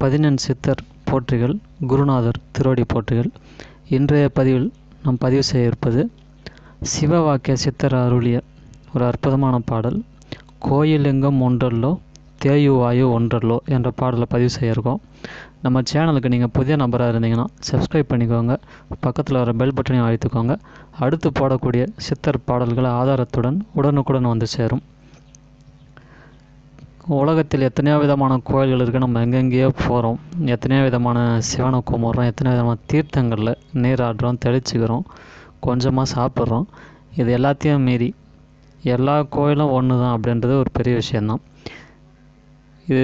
பதினெண் சித்தர் போற்றிகள், குருநாதர் திருவடி போற்றிகள். இன்றைய பதிவில் நாம் பதிவு செய்ய இருப்பது சிவவாக்கிய சித்தர் அருளிய ஒரு அற்புதமான பாடல். கோயிலெங்கும் ஒன்றல்லோ தேயுவாயு ஒன்றல்லோ என்ற பாடலை பதிவு செய்ய இருக்கோம். நம்ம சேனலுக்கு நீங்கள் புதிய நபராக இருந்தீங்கன்னா சப்ஸ்கிரைப் பண்ணிக்கோங்க, பக்கத்தில் வர பெல் பட்டனையும் அழுத்திக்கோங்க. அடுத்து போடக்கூடிய சித்தர் பாடல்கள் ஆதாரத்துடன் உடனுக்குடன் வந்து சேரும். உலகத்தில் எத்தனையோ விதமான கோயில்கள் இருக்குது. நம்ம எங்கெங்கேயோ போகிறோம், எத்தனையோ விதமான சிவனை கும்பிட்றோம், எத்தனையோ விதமான தீர்த்தங்களில் நீராடுறோம், தெளிச்சுக்கிறோம், கொஞ்சமாக சாப்பிட்றோம். இது எல்லாத்தையும் மீறி எல்லா கோயிலும் ஒன்று தான் அப்படின்றது ஒரு பெரிய விஷயந்தான். இது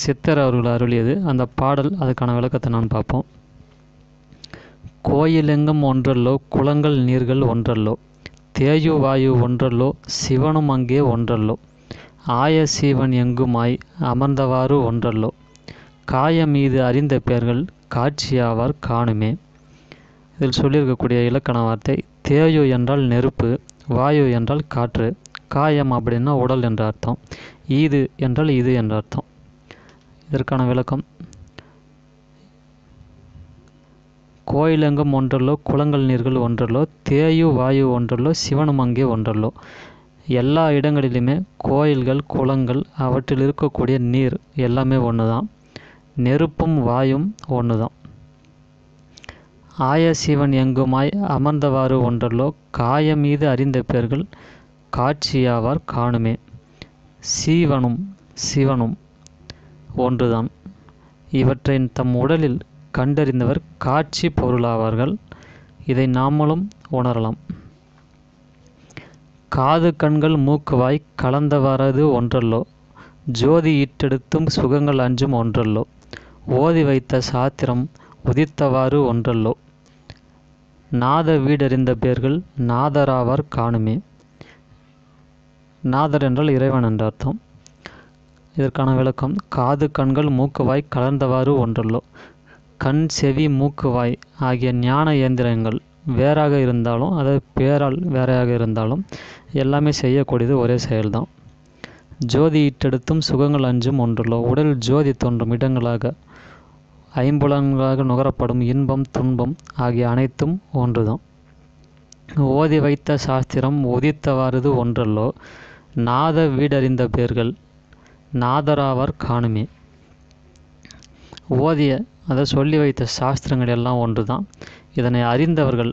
சித்தர் அவர்கள் அருளியது. அந்த பாடல் அதுக்கான விளக்கத்தை நான் பார்ப்போம். கோயிலெங்கும் ஒன்றல்லோ குளங்கள் நீர்கள் ஒன்றல்லோ தேயு வாயு ஒன்றல்லோ சிவனும் அங்கே ஒன்றல்லோ ஆய சீவன் எங்குமாய் அமர்ந்தவாறு ஒன்றல்லோ காய மீது அறிந்த பெயர்கள் காட்சியாவார் காணுமே. இதில் சொல்லியிருக்கக்கூடிய இலக்கண வார்த்தை, தேயு என்றால் நெருப்பு, வாயு என்றால் காற்று, காயம் அப்படின்னா உடல் என்ற அர்த்தம், ஈது என்றால் இது என்ற அர்த்தம். இதற்கான விளக்கம், கோயிலெங்கும் ஒன்றல்லோ குளங்கள் நீர்கள் ஒன்றல்லோ தேயு வாயு ஒன்றல்லோ சிவனும் அங்கே ஒன்றல்லோ. எல்லா இடங்களிலுமே கோயில்கள், குளங்கள், அவற்றில் இருக்கக்கூடிய நீர் எல்லாமே ஒன்று தான். நெருப்பும் வாயும் ஒன்று தான். ஆய சிவன் எங்குமாய் அமர்ந்தவாறு ஒன்றல்லோ காய மீது அறிந்த பெயர்கள் காட்சியாவார் காணுமே. சீவனும் சிவனும் ஒன்றுதான். இவற்றை தம் உடலில் கண்டறிந்தவர் காட்சி பொருளாவார்கள். இதை நாமளும் உணரலாம். காது கண்கள் மூக்குவாய் கலந்தவரது ஒன்றல்லோ ஜோதி ஈட்டெடுத்தும் சுகங்கள் அஞ்சும் ஒன்றல்லோ ஓதி வைத்த சாத்திரம் உதித்தவாறு ஒன்றல்லோ நாத வீடறிந்த பேர்கள் நாதராவார் காணுமே. நாதர் என்றால் இறைவன் என்ற அர்த்தம். இதற்கான விளக்கம், காது கண்கள் மூக்குவாய் கலந்தவாறு ஒன்றல்லோ. கண் செவி மூக்குவாய் ஆகிய ஞான இயந்திரங்கள் வேறாக இருந்தாலும், அது பேரால் வேறையாக இருந்தாலும் எல்லாமே செய்யக்கூடியது ஒரே செயல்தான். ஜோதி ஈட்டெடுத்தும் சுகங்கள் அஞ்சும் ஒன்றல்லோ. உடல் ஜோதி தோன்றும் இடங்களாக ஐம்புலன்களாக நுகரப்படும் இன்பம் துன்பம் ஆகிய அனைத்தும் ஒன்றுதான். ஓதி வைத்த சாஸ்திரம் உதித்தவாறுது ஒன்றல்லோ நாத வீடறிந்த பேர்கள் நாதராவார் காணுமே. ஓதிய, அதை சொல்லி வைத்த சாஸ்திரங்கள் எல்லாம் ஒன்று தான். இதனை அறிந்தவர்கள்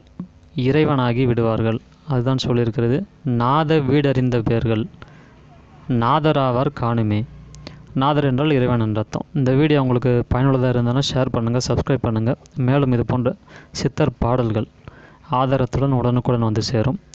இறைவனாகி விடுவார்கள். அதுதான் சொல்லியிருக்கிறது. நாத வீடறிந்த பேர்கள் நாதராவார் காணுமே. நாதர் என்றால் இறைவன் என்ற அர்த்தம். இந்த வீடியோ உங்களுக்கு பயனுள்ளதாக இருந்ததுன்னா ஷேர் பண்ணுங்கள், சப்ஸ்கிரைப் பண்ணுங்கள். மேலும் இது போன்ற சித்தர் பாடல்கள் ஆதாரத்துடன் உடனுக்குடன் வந்து சேரும்.